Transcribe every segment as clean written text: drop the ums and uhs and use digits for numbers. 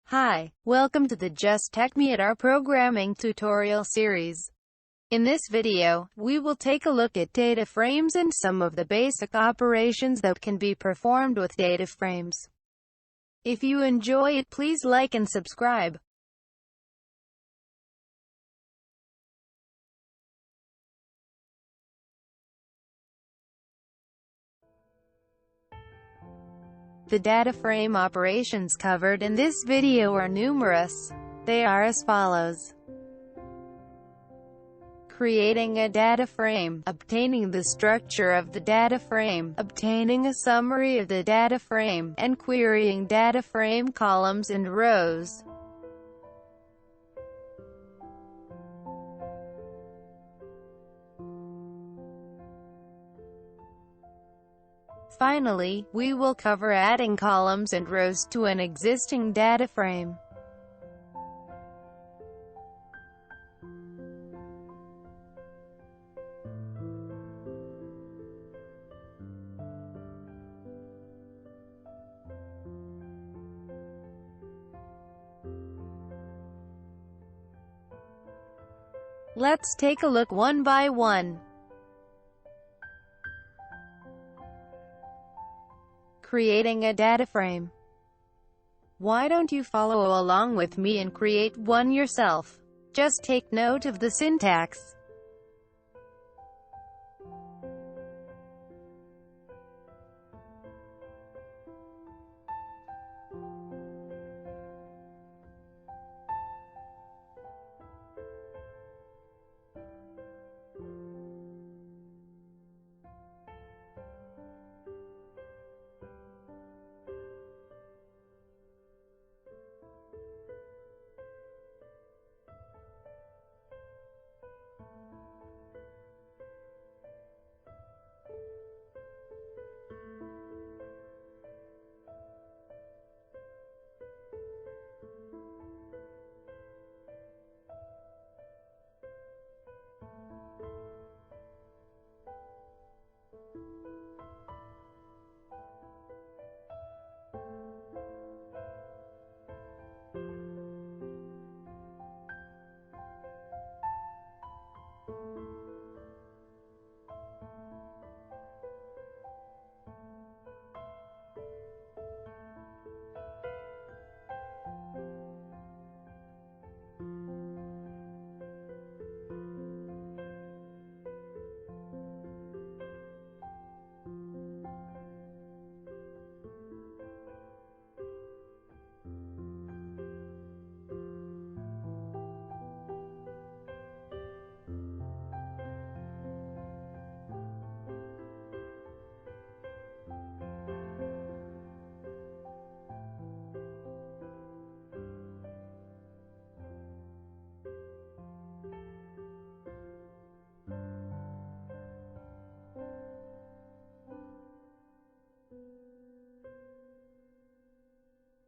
Hi, welcome to the Just Tech Me at our programming tutorial series. In this video, we will take a look at data frames and some of the basic operations that can be performed with data frames. If you enjoy it, please like and subscribe. The data frame operations covered in this video are numerous. They are as follows: creating a data frame, obtaining the structure of the data frame, obtaining a summary of the data frame, and querying data frame columns and rows. Finally, we will cover adding columns and rows to an existing data frame. Let's take a look one by one. Creating a data frame. Why don't you follow along with me and create one yourself? Just take note of the syntax.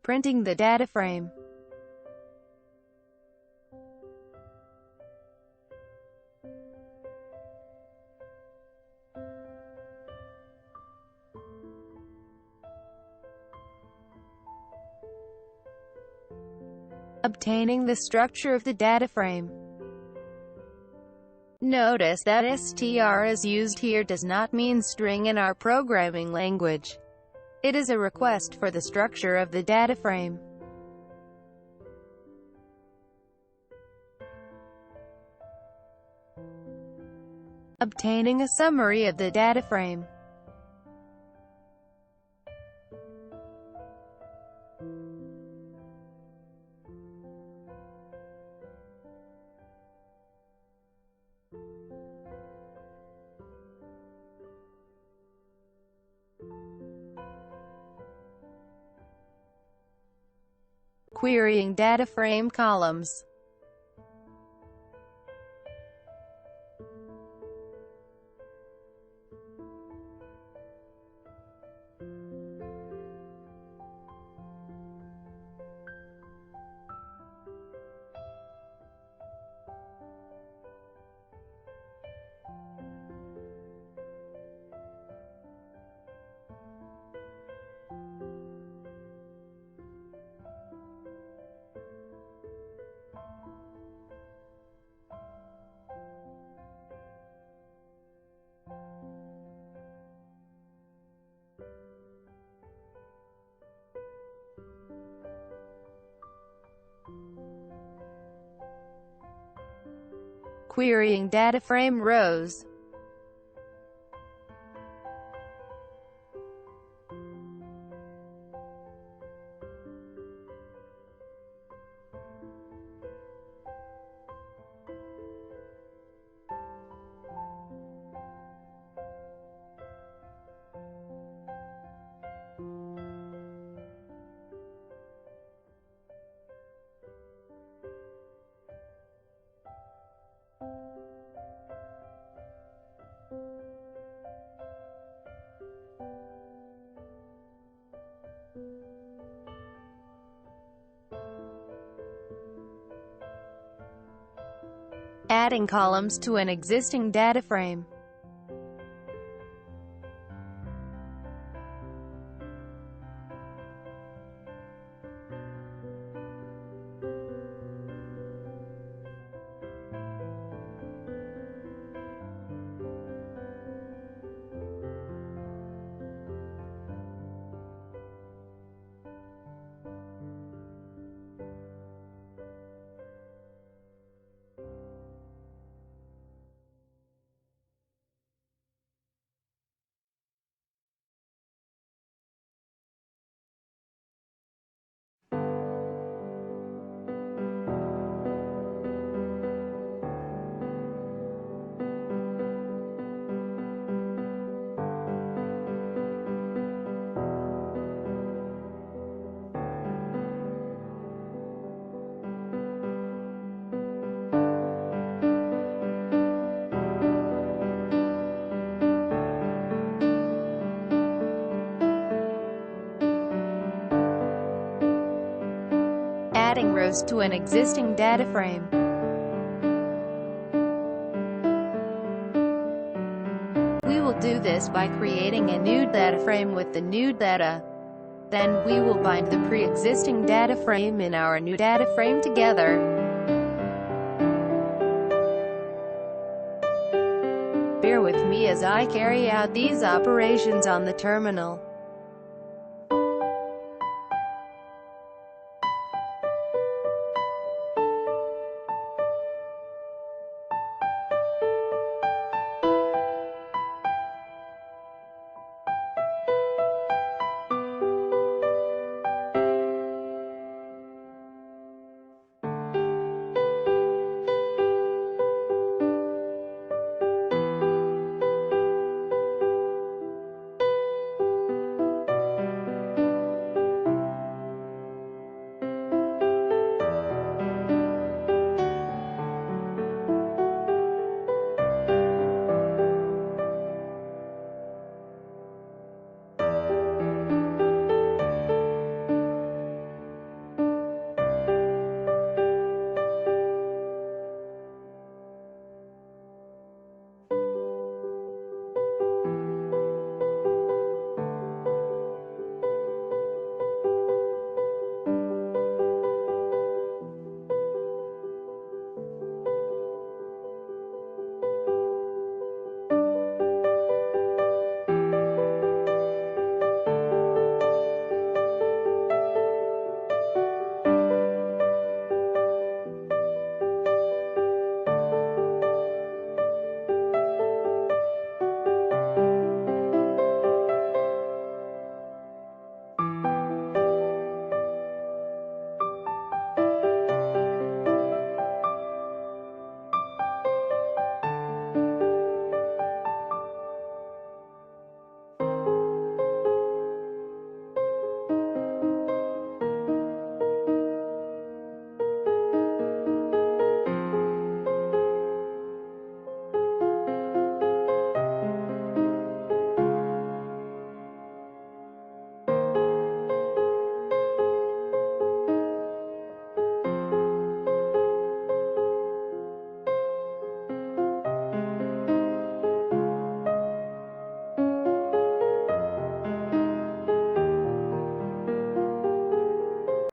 Printing the data frame. Obtaining the structure of the data frame. Notice that str is used here does not mean string in our programming language. It is a request for the structure of the data frame. Obtaining a summary of the data frame. Querying data frame columns. Querying DataFrame rows. Adding columns to an existing data frame. Adding rows to an existing data frame. We will do this by creating a new data frame with the new data. Then we will bind the pre-existing data frame in our new data frame together. Bear with me as I carry out these operations on the terminal.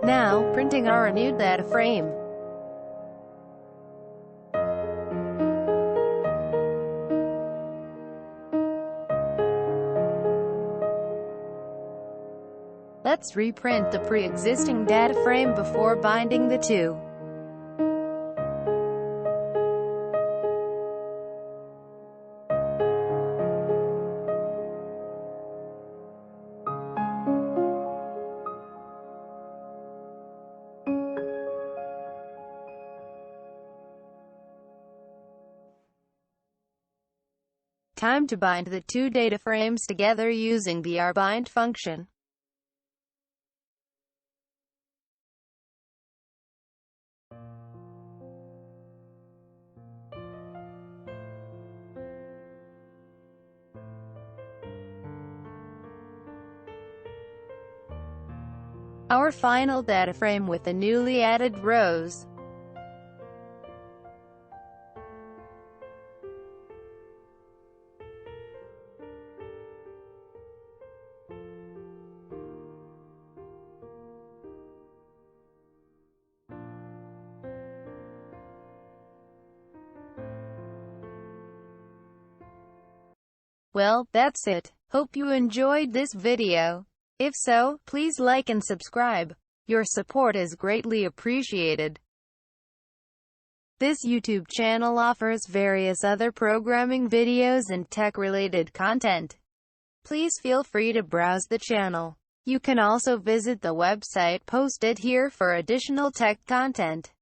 Now, printing our new data frame. Let's reprint the pre-existing data frame before binding the two. time to bind the two data frames together using the rbind function. Our final data frame with the newly added rows. Well, that's it. Hope you enjoyed this video. If so, please like and subscribe. Your support is greatly appreciated. This YouTube channel offers various other programming videos and tech-related content. Please feel free to browse the channel. You can also visit the website posted here for additional tech content.